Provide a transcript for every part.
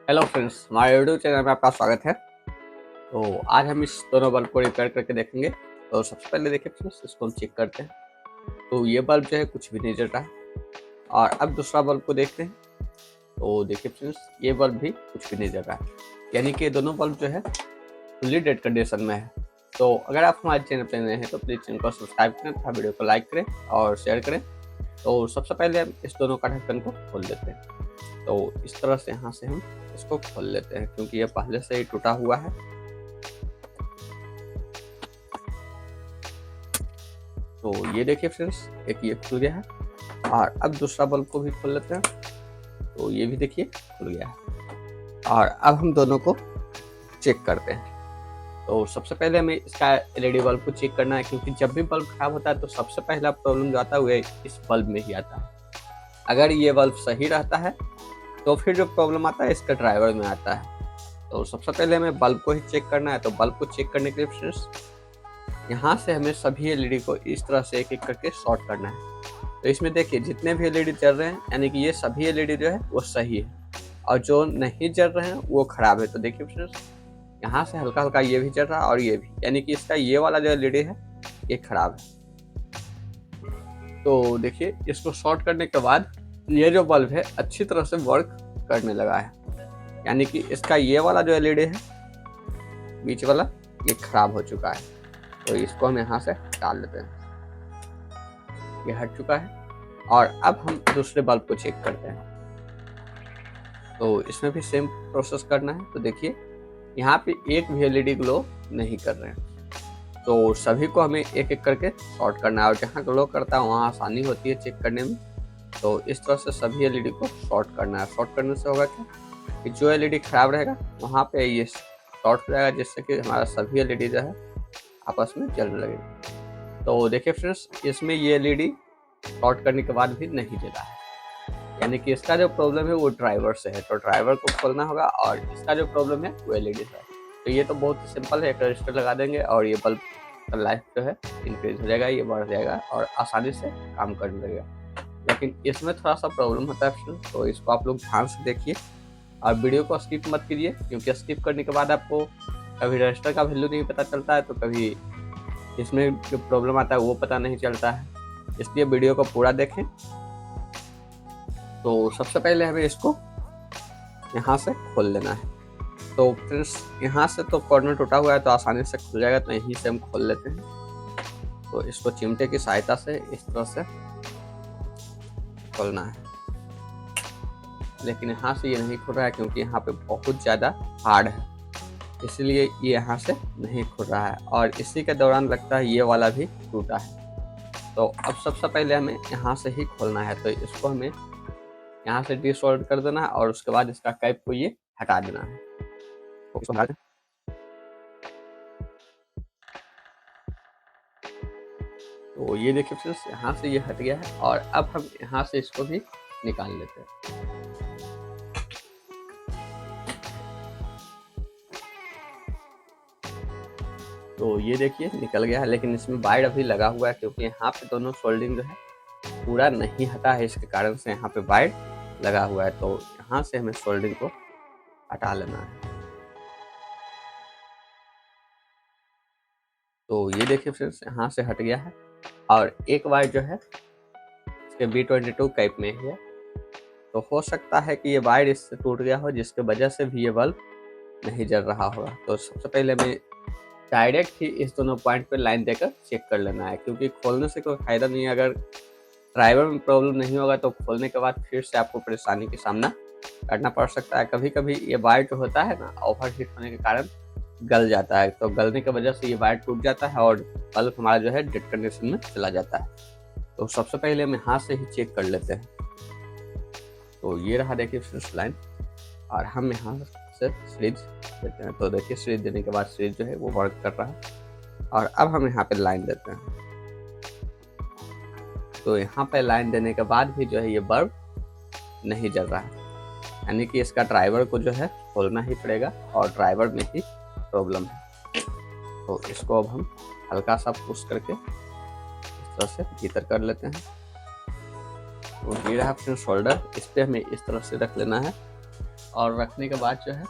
Hello friends, हमारे YouTube channel में आपका स्वागत है। तो आज हम इस दोनों बल्ब को रिपेयर करके देखेंगे। तो सबसे पहले देखिए फ्रेंड्स, इसको हम चेक करते हैं। तो ये बल्ब जो है कुछ भी नहीं जल रहा है। और अब दूसरा बल्ब को देखते हैं। तो देखिए फ्रेंड्स, ये बल्ब भी कुछ भी नहीं जल रहा है, यानी कि दोनों बल्ब जो है फुल्ली डेड कंडीशन में है। तो अगर आप हमारे चैनल पर नए हैं तो प्लीज़ चैनल को सब्सक्राइब करें तथा वीडियो को लाइक करें और शेयर करें। तो सबसे पहले हम इस दोनों का ढक्कन को खोल देते हैं। तो इस तरह से यहाँ से हम इसको खोल लेते हैं, क्योंकि ये पहले से ही टूटा हुआ है। तो ये देखिए फ्रेंड्स, एक ये खुल गया है। और अब दूसरा बल्ब को भी खोल लेते हैं। तो ये भी देखिए खुल गया है। और अब हम दोनों को चेक करते हैं। तो सबसे पहले हमें इसका एलईडी बल्ब को चेक करना है, क्योंकि जब भी बल्ब खराब होता है तो सबसे पहला प्रॉब्लम जो आता है वो इस बल्ब में ही आता है। अगर ये बल्ब सही रहता है तो फिर जो प्रॉब्लम आता है इसका ड्राइवर में आता है। तो सबसे पहले हमें बल्ब को ही चेक करना है। तो बल्ब को चेक करने के लिए फ्रेंड्स, यहाँ से हमें सभी एलईडी को इस तरह से एक एक करके शॉर्ट करना है। तो इसमें देखिए जितने भी एलईडी जल रहे हैं, यानी कि ये सभी एलईडी जो है वो सही है, और जो नहीं जल रहे हैं वो खराब है। तो देखिए फ्रेंड्स, यहाँ से हल्का हल्का ये भी जल रहा है और ये भी, यानी कि इसका ये वाला जो एलईडी है ये खराब है। तो देखिए, इसको शॉर्ट करने के बाद ये जो बल्ब है अच्छी तरह से वर्क करने लगा है, यानी कि इसका ये वाला जो एलईडी है बीच वाला ये खराब हो चुका है। तो इसको हम यहाँ से डाल देते हैं, ये हट चुका है। और अब हम दूसरे बल्ब को चेक करते हैं। तो इसमें भी सेम प्रोसेस करना है। तो देखिए, यहाँ पे एक भी एलईडी ग्लो नहीं कर रहे हैं। तो सभी को हमें एक एक करके शॉर्ट करना है, और जहाँ ग्लो करता है वहाँ आसानी होती है चेक करने में। तो इस तरह से सभी एलईडी को शॉर्ट करना है। शॉर्ट करने से होगा क्या कि जो एलईडी खराब रहेगा वहाँ पे ये शॉर्ट हो जाएगा, जिससे कि हमारा सभी एलईडी जो है आपस में जलने लगेगा। तो देखिए फ्रेंड्स, इसमें ये एलईडी शॉर्ट करने के बाद भी नहीं जला है, यानी कि इसका जो प्रॉब्लम है वो ड्राइवर से है। तो ड्राइवर को खोलना होगा, और इसका जो प्रॉब्लम है वो एलईडी से है। तो ये तो बहुत ही सिंपल है, एक रजिस्टर लगा देंगे और ये बल्ब का लाइफ जो है इंक्रीज हो जाएगा, ये बढ़ जाएगा और आसानी से काम करने लगेगा। लेकिन इसमें थोड़ा सा प्रॉब्लम होता है फ्रेंड्स, तो इसको आप लोग ध्यान से देखिए और वीडियो को स्किप मत कीजिए, क्योंकि स्किप करने के बाद आपको कभी रजिस्टर का वैल्यू नहीं पता चलता है, तो कभी इसमें जो प्रॉब्लम आता है वो पता नहीं चलता है। इसलिए वीडियो को पूरा देखें। तो सबसे पहले हमें इसको यहाँ से खोल लेना है। तो फ्रेंड्स, यहाँ से तो कॉर्नर टूटा हुआ है तो आसानी से खुल जाएगा, तो यहीं से हम खोल लेते हैं। तो इसको चिमटे की सहायता से इस तरह से खोलना है, लेकिन यहाँ से ये नहीं खुल रहा है, क्योंकि यहाँ पे बहुत ज़्यादा हार्ड है, इसलिए ये यहाँ से नहीं खुल रहा है। और इसी के दौरान लगता है ये वाला भी टूटा है। तो अब सबसे पहले हमें यहाँ से ही खोलना है। तो इसको हमें यहाँ से डिसोल्ड कर देना है, और उसके बाद इसका कैप को ये हटा देना है। तो इसको हटा दें। तो ये देखिए फ्रेंड्स, यहाँ से ये हट गया है, और अब हम यहाँ से इसको भी निकाल लेते हैं। तो ये देखिए निकल गया है, लेकिन इसमें वायर अभी लगा हुआ है, क्योंकि यहाँ पे दोनों सोल्डिंग जो है पूरा नहीं हटा है, इसके कारण से यहाँ पे वायर लगा हुआ है। तो यहाँ से हमें सोल्डिंग को हटा लेना है। तो ये देखिए फ्रेंड्स, यहाँ से हट गया है, और एक वायर जो है इसके B22 कैप में ही है। तो हो सकता है कि ये वायर इससे टूट गया हो, जिसके वजह से भी ये बल्ब नहीं जल रहा होगा। तो सबसे पहले हमें डायरेक्ट ही इस दोनों पॉइंट पे लाइन देकर चेक कर लेना है, क्योंकि खोलने से कोई फायदा नहीं है। अगर ड्राइवर में प्रॉब्लम नहीं होगा तो खोलने के बाद फिर से आपको परेशानी का सामना करना पड़ सकता है। कभी कभी ये वायर जो होता है ना, ओवर हीट होने के कारण गल जाता है। तो गलने की वजह से ये वायर टूट जाता है और बल्ब हमारा जो है डेड कंडीशन में चला जाता है। तो सबसे पहले हम यहाँ से ही चेक कर लेते हैं। तो ये रहा देखिए फ्रेंड्स लाइन, और हम यहाँ से सीरीज देते हैं। तो देखिए सीरीज देने के बाद सीरीज जो है वो वर्क कर रहा है, और अब हम यहाँ पे लाइन देते हैं। तो यहाँ पे लाइन देने के बाद भी जो है ये बल्ब नहीं जल रहा है, यानी कि इसका ड्राइवर को जो है खोलना ही पड़ेगा, और ड्राइवर में ही प्रॉब्लम है। तो इसको अब हम हल्का सा पुश करके इस तरह से भीतर कर लेते हैं। तो ये रहा अपना शोल्डर, इस पर हमें इस तरह से रख लेना है, और रखने के बाद जो है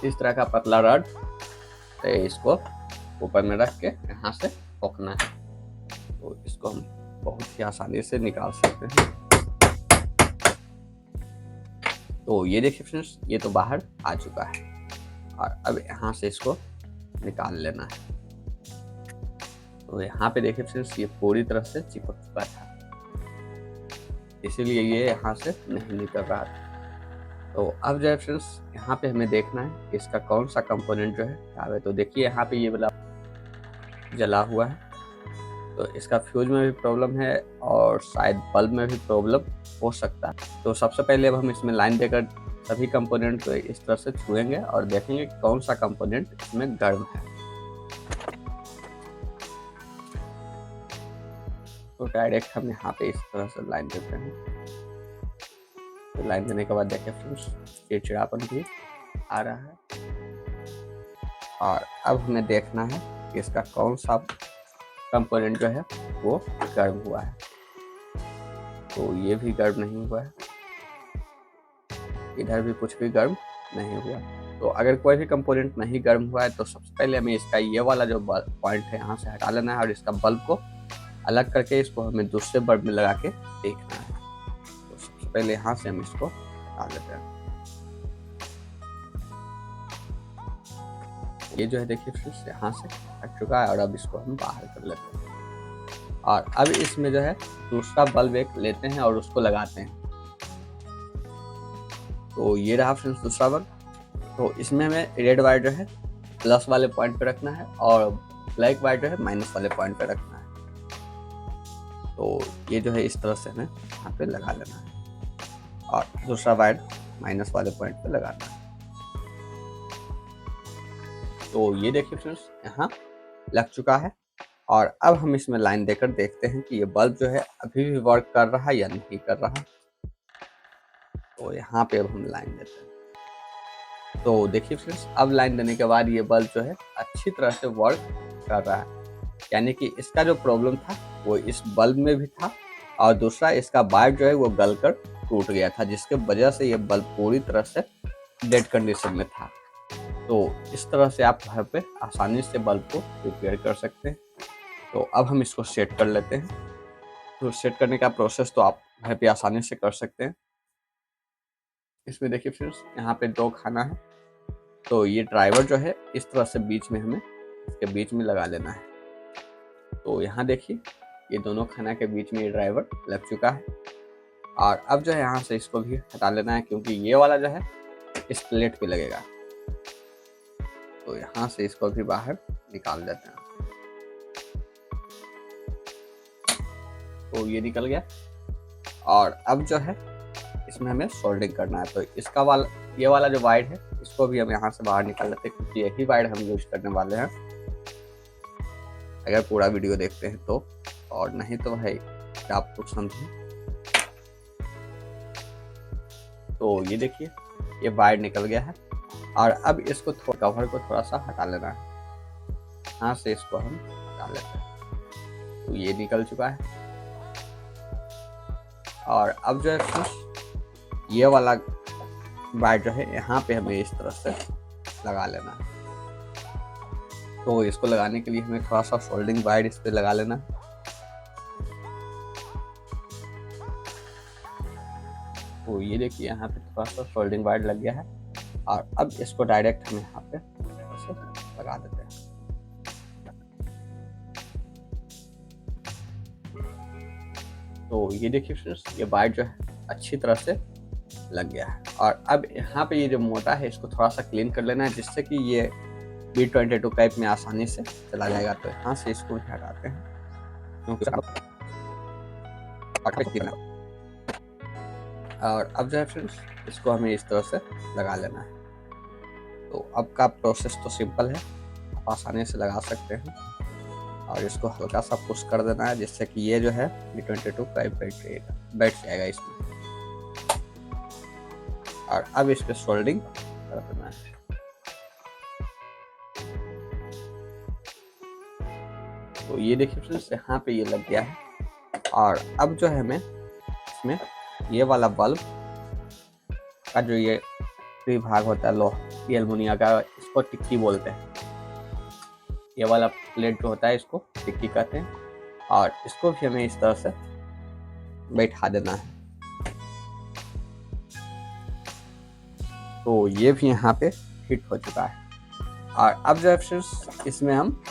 इस तरह का पतला रड तो इसको ऊपर में रख के यहाँ से ठोकना है, तो इसको हम बहुत ही आसानी से निकाल सकते हैं। तो ये देखिए फ्रेंड्स, ये तो बाहर आ चुका है और अब यहाँ से इसको निकाल लेना है। तो यहाँ पे देखिए फ्रेंड्स, ये पूरी तरह से चिपक चुका था, इसीलिए ये यहाँ से नहीं निकल रहा था। तो अब जो है फ्रेंड्स, यहाँ पे हमें देखना है कि इसका कौन सा कंपोनेंट जो है खराब है। तो देखिए यहाँ पे ये वाला जला हुआ है, तो इसका फ्यूज में भी प्रॉब्लम है और शायद बल्ब में भी प्रॉब्लम हो सकता है। तो सबसे पहले अब हम इसमें लाइन देकर सभी कंपोनेंट को इस तरह से छुएंगे और देखेंगे कौन सा कंपोनेंट इसमें गर्म है। तो डायरेक्ट हम यहाँ पे इस तरह से लाइन देते हैं। तो लाइन देने के बाद देखिए फ्रेंड्स, चिड़चिड़ापन भी आ रहा है और अब हमें देखना है कि इसका कौन सा कंपोनेंट जो है वो गर्म हुआ है। तो ये भी गर्म नहीं हुआ है, इधर भी कुछ भी गर्म नहीं हुआ। तो अगर कोई भी कंपोनेंट नहीं गर्म हुआ है तो सबसे पहले हमें इसका ये वाला जो पॉइंट है यहाँ से हटा लेना है और इसका बल्ब को अलग करके इसको हमें दूसरे बल्ब में लगा के देखना है। तो सबसे पहले यहाँ से हम इसको हटा लेते हैं। ये जो है देखिए फ्रेंड्स, यहाँ से हट चुका है और अब इसको हम बाहर कर लेते हैं और अब इसमें जो है दूसरा बल्ब एक लेते हैं और उसको लगाते हैं। तो ये रहा फ्रेंड्स दूसरा बल्ब। तो इसमें हमें रेड वायर जो है प्लस वाले पॉइंट पे रखना है और ब्लैक वायर जो है माइनस वाले पॉइंट पे रखना है। तो ये जो है इस तरह से हमें यहाँ पे लगा लेना है और दूसरा वायर माइनस वाले पॉइंट पे लगाना है। तो ये देखिए फ्रेंड्स, यहाँ लग चुका है और अब हम इसमें लाइन देकर देखते हैं कि ये बल्ब जो है अभी भी वर्क कर रहा है या नहीं कर रहा। तो यहाँ पे अब हम लाइन देते हैं। तो देखिए फ्रेंड्स, अब लाइन देने के बाद ये बल्ब जो है अच्छी तरह से वर्क कर रहा है, यानी कि इसका जो प्रॉब्लम था वो इस बल्ब में भी था और दूसरा इसका वायर जो है वो गलकर टूट गया था, जिसके वजह से ये बल्ब पूरी तरह से डेड कंडीशन में था। तो इस तरह से आप घर पे आसानी से बल्ब को रिपेयर कर सकते हैं। तो अब हम इसको सेट कर लेते हैं। तो सेट करने का प्रोसेस तो आप घर पे आसानी से कर सकते हैं। इसमें देखिए फ्रेंड्स, यहाँ पे दो खाना है, तो ये ड्राइवर जो है इस तरह से बीच में हमें इसके बीच में लगा लेना है। तो यहाँ देखिए, ये दोनों खाना के बीच में ये ड्राइवर लग चुका है और अब जो है यहाँ से इसको भी हटा लेना है, क्योंकि ये वाला जो है इस प्लेट पे लगेगा। तो यहाँ से इसको भी बाहर निकाल देते हैं। तो ये निकल गया और अब जो है इसमें हमें सोल्डरिंग करना है। तो इसका वाला ये वाला जो वायर है इसको भी हम यहाँ से बाहर निकाल लेते हैं, क्योंकि यही वायर हम यूज करने वाले हैं अगर पूरा वीडियो देखते हैं तो, और नहीं तो भाई आप कुछ समझें। तो ये देखिए, ये वायर निकल गया है और अब इसको कवर को थोड़ा सा हटा लेना है। यहाँ से इसको हम हटा लेते हैं। तो ये निकल चुका है और अब जो है ये वाला वायर जो है यहाँ पे हमें इस तरह से लगा लेना है। तो इसको लगाने के लिए हमें थोड़ा सा सोल्डरिंग वायर इस पे लगा लेना। तो ये देखिए, यहाँ पे थोड़ा सा सोल्डरिंग वायर लग गया है और अब इसको डायरेक्ट हम यहाँ पे ऐसे लगा देते हैं। तो ये देखिए फ्रेंड्स, ये वायर जो है अच्छी तरह से लग गया है और अब यहाँ पे ये जो मोटा है इसको थोड़ा सा क्लीन कर लेना है, जिससे कि ये B22 कैप में आसानी से चला जाएगा। तो यहाँ से इसको भी हटाते हैं, और अब जो है फ्रेंड्स इसको हमें इस तरह से लगा लेना है। तो अब का प्रोसेस तो सिंपल है, आप आसानी से लगा सकते हैं और इसको हल्का सा पुश कर देना है, जिससे कि ये जो है B22 कैप बैठ जाएगा इसमें। और अब इस पे सोल्डरिंग कर देना है। तो ये देखिए फ्रेंड्स, यहाँ पे ये लग गया है और अब जो है हमें इसमें ये वाला बल्ब का जो ये ऊपरी भाग होता है ये एल्युमिनियम का, इसको टिक्की बोलते हैं। ये वाला प्लेट जो होता है इसको टिक्की कहते हैं, और इसको भी हमें इस तरह से बैठा देना है। तो ये भी यहाँ पे फिट हो चुका है। और अब जो है फ्रेंड्स इसमें हम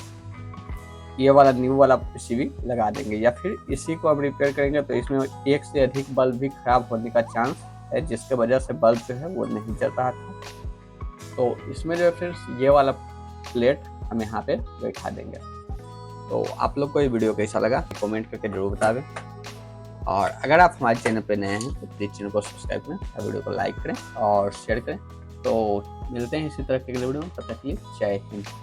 ये वाला न्यू वाला पीसीबी लगा देंगे, या फिर इसी को हम रिपेयर करेंगे तो इसमें एक से अधिक बल्ब भी खराब होने का चांस है, जिसके वजह से बल्ब जो है वो नहीं जल रहा था। तो इसमें जो है फ्रेंड्स ये वाला प्लेट हम यहाँ पे बैठा देंगे। तो आप लोग को ये वीडियो कैसा लगा कमेंट करके जरूर बतावें, और अगर आप हमारे चैनल पे नए हैं तो प्लीज़ चैनल को सब्सक्राइब करें और वीडियो को लाइक करें और शेयर करें। तो मिलते हैं इसी तरह के अगले वीडियो में, तब तक के लिए जय हिंद।